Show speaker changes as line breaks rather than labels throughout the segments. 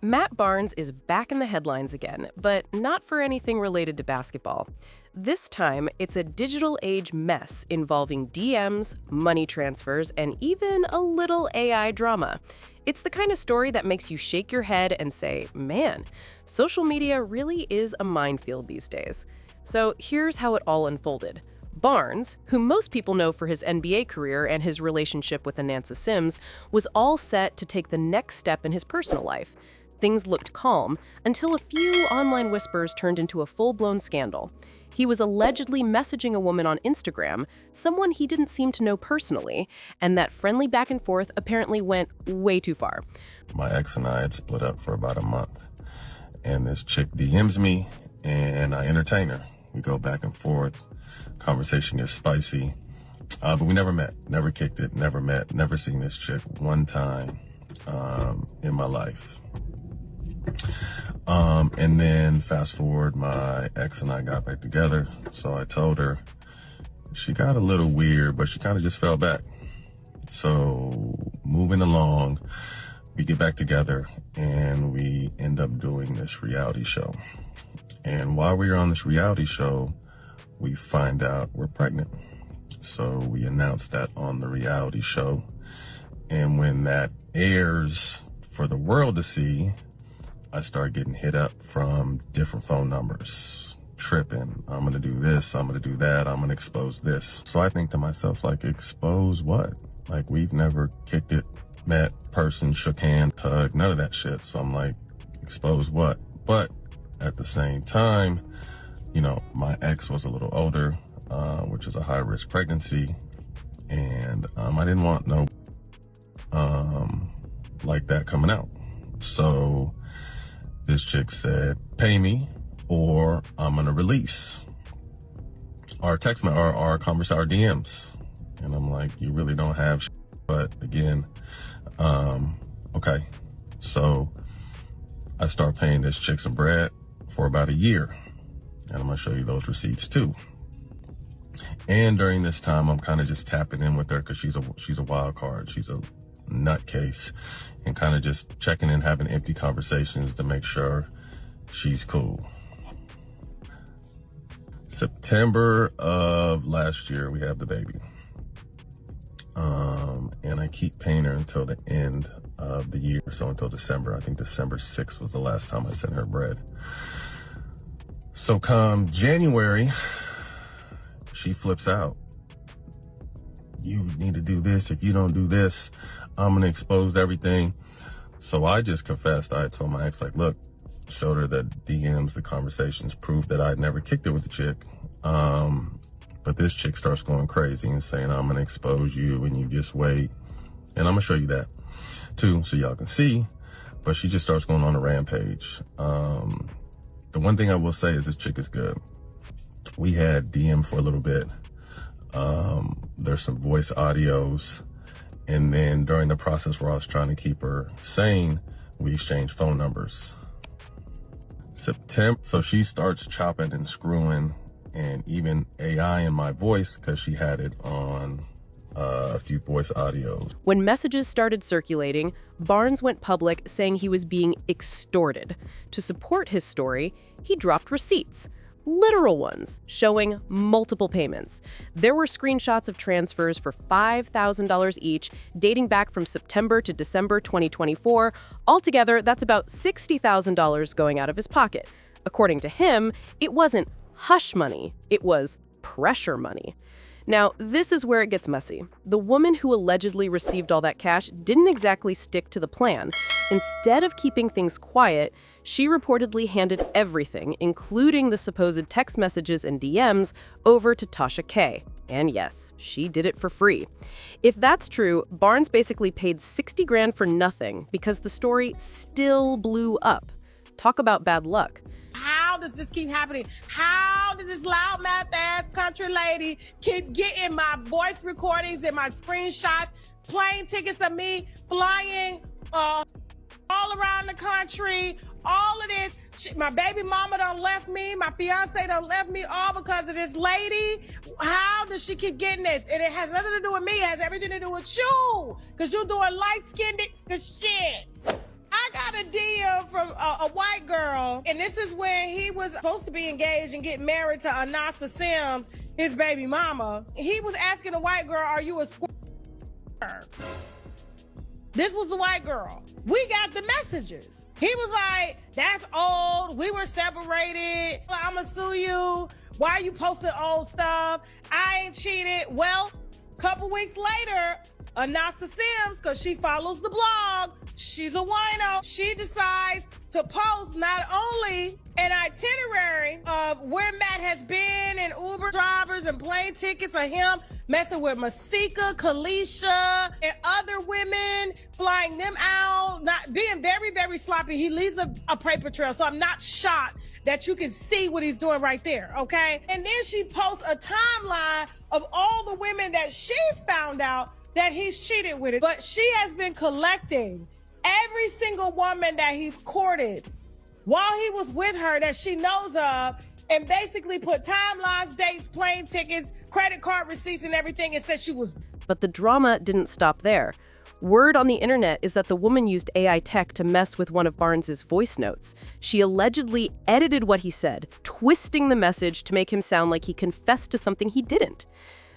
Matt Barnes is back in the headlines again, but not for anything related to basketball. This time, it's a digital age mess involving DMs, money transfers, and even a little AI drama. It's the kind of story that makes you shake your head and say, man, social media really is a minefield these days. So here's how it all unfolded. Barnes, who most people know for his NBA career and his relationship with Anansa Sims, was all set to take the next step in his personal life. Things looked calm until a few online whispers turned into a full-blown scandal. He was allegedly messaging a woman on Instagram, someone he didn't seem to know personally, and that friendly back and forth apparently went way too far.
My ex and I had split up for about a month, and this chick DMs me, and I entertain her. We go back and forth. Conversation gets spicy, but we never met, never kicked it, never met, never seen this chick one time in my life. And then fast forward, my ex and I got back together. So I told her, she got a little weird, but she kind of just fell back. So moving along, we get back together and we end up doing this reality show. And while we were on this reality show, we find out we're pregnant. So we announced that on the reality show. And when that airs for the world to see, I start getting hit up from different phone numbers, tripping. I'm going to do this. I'm going to do that. I'm going to expose this. So I think to myself, like, expose what? Like, we've never kicked it, met, person, shook hands, hugged, none of that shit. So I'm like, expose what? But at the same time, you know, my ex was a little older, which is a high-risk pregnancy. And I didn't want no like that coming out. So this chick said, pay me or I'm going to release our text, our conversation, our DMs. And I'm like, you really don't have shit. But again, okay. So I start paying this chick some bread for about a year. And I'm going to show you those receipts too. And during this time, I'm kind of just tapping in with her because she's a wild card. She's a nutcase, and kind of just checking in, having empty conversations to make sure she's cool. September of last year, we have the baby. And I keep paying her until the end of the year, so until December. I think December 6th was the last time I sent her bread. So come January, she flips out. You need to do this. If you don't do this, I'm going to expose everything. So I just confessed. I told my ex, like, look, showed her the DMs, the conversations, proved that I'd never kicked it with the chick. But this chick starts going crazy and saying, I'm going to expose you and you just wait. And I'm going to show you that too, so y'all can see. But she just starts going on a rampage. The one thing I will say is this chick is good. We had DM for a little bit. There's some voice audios. And then during the process where I was trying to keep her sane, we exchanged phone numbers. September, so she starts chopping and screwing and even AI in my voice because she had it on a few voice audios.
When messages started circulating, Barnes went public saying he was being extorted. To support his story, he dropped receipts. Literal ones, showing multiple payments. There were screenshots of transfers for $5,000 each, dating back from September to December 2024. Altogether, that's about $60,000 going out of his pocket. According to him, it wasn't hush money, it was pressure money. Now, this is where it gets messy. The woman who allegedly received all that cash didn't exactly stick to the plan. Instead of keeping things quiet, she reportedly handed everything, including the supposed text messages and DMs, over to Tasha K. And yes, she did it for free. If that's true, Barnes basically paid $60 grand for nothing because the story still blew up. Talk about bad luck.
How does this keep happening? How did this loudmouth ass country lady keep getting my voice recordings and my screenshots, plane tickets of me flying all around the country, all of this? My baby mama done left me, my fiance done left me, all because of this lady. How does she keep getting this? And it has nothing to do with me, it has everything to do with you, because you're doing light-skinned shit. I got a DM from a white girl, and this is when he was supposed to be engaged and get married to Anasa Sims, his baby mama. He was asking the white girl, are you a squirter? This was the white girl. We got the messages. He was like, that's old. We were separated. I'ma sue you. Why are you posting old stuff? I ain't cheated. Well, a couple weeks later, Anasa Sims, because she follows the blog, she's a wino, she decides to post not only an itinerary of where Matt has been and Uber drivers and plane tickets of him messing with Masika, Kalisha, and other women, flying them out, not being very, very sloppy. He leaves a paper trail, so I'm not shocked that you can see what he's doing right there, okay? And then she posts a timeline of all the women that she's found out that he's cheated with it. But she has been collecting every single woman that he's courted while he was with her that she knows of, and basically put timelines, dates, plane tickets, credit card receipts, and everything, and said she was.
But the drama didn't stop there. Word on the internet is that the woman used AI tech to mess with one of Barnes's voice notes. She allegedly edited what he said, twisting the message to make him sound like he confessed to something he didn't.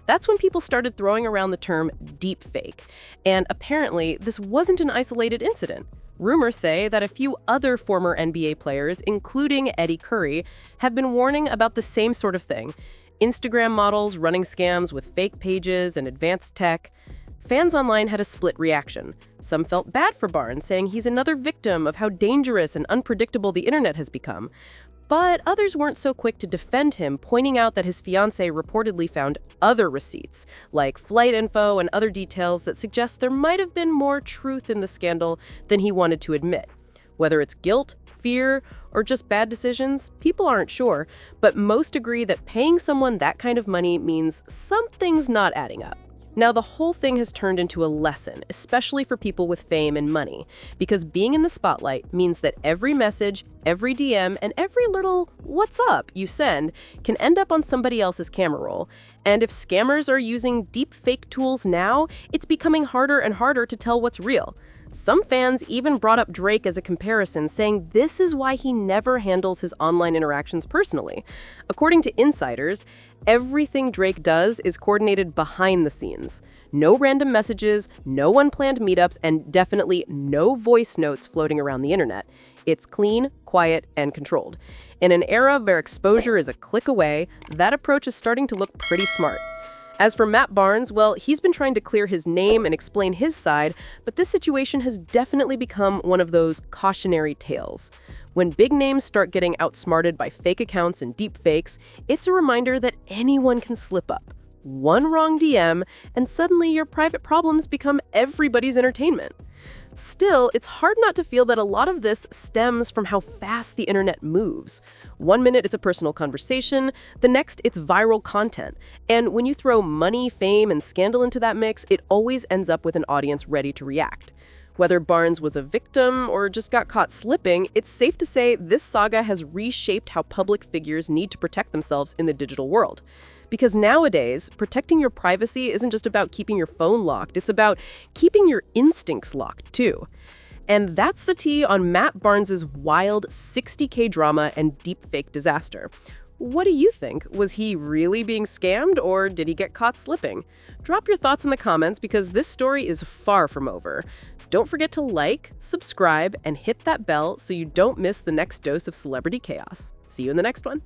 That's when people started throwing around the term deepfake. And apparently, this wasn't an isolated incident. Rumors say that a few other former NBA players, including Eddie Curry, have been warning about the same sort of thing. Instagram models running scams with fake pages and advanced tech. Fans online had a split reaction. Some felt bad for Barnes, saying he's another victim of how dangerous and unpredictable the internet has become. But others weren't so quick to defend him, pointing out that his fiancée reportedly found other receipts, like flight info and other details that suggest there might have been more truth in the scandal than he wanted to admit. Whether it's guilt, fear, or just bad decisions, people aren't sure, but most agree that paying someone that kind of money means something's not adding up. Now, the whole thing has turned into a lesson, especially for people with fame and money, because being in the spotlight means that every message, every DM, and every little "what's up" you send can end up on somebody else's camera roll. And if scammers are using deep fake tools now, it's becoming harder and harder to tell what's real. Some fans even brought up Drake as a comparison, saying this is why he never handles his online interactions personally. According to insiders, everything Drake does is coordinated behind the scenes. No random messages, no unplanned meetups, and definitely no voice notes floating around the internet. It's clean, quiet, and controlled. In an era where exposure is a click away, that approach is starting to look pretty smart. As for Matt Barnes, well, he's been trying to clear his name and explain his side, but this situation has definitely become one of those cautionary tales. When big names start getting outsmarted by fake accounts and deep fakes, it's a reminder that anyone can slip up. One wrong DM, and suddenly your private problems become everybody's entertainment. Still, it's hard not to feel that a lot of this stems from how fast the internet moves. One minute it's a personal conversation, the next it's viral content. And when you throw money, fame, and scandal into that mix, it always ends up with an audience ready to react. Whether Barnes was a victim or just got caught slipping, it's safe to say this saga has reshaped how public figures need to protect themselves in the digital world. Because nowadays, protecting your privacy isn't just about keeping your phone locked, it's about keeping your instincts locked too. And that's the tea on Matt Barnes's wild 60K drama and deepfake disaster. What do you think? Was he really being scammed, or did he get caught slipping? Drop your thoughts in the comments, because this story is far from over. Don't forget to like, subscribe, and hit that bell so you don't miss the next dose of celebrity chaos. See you in the next one.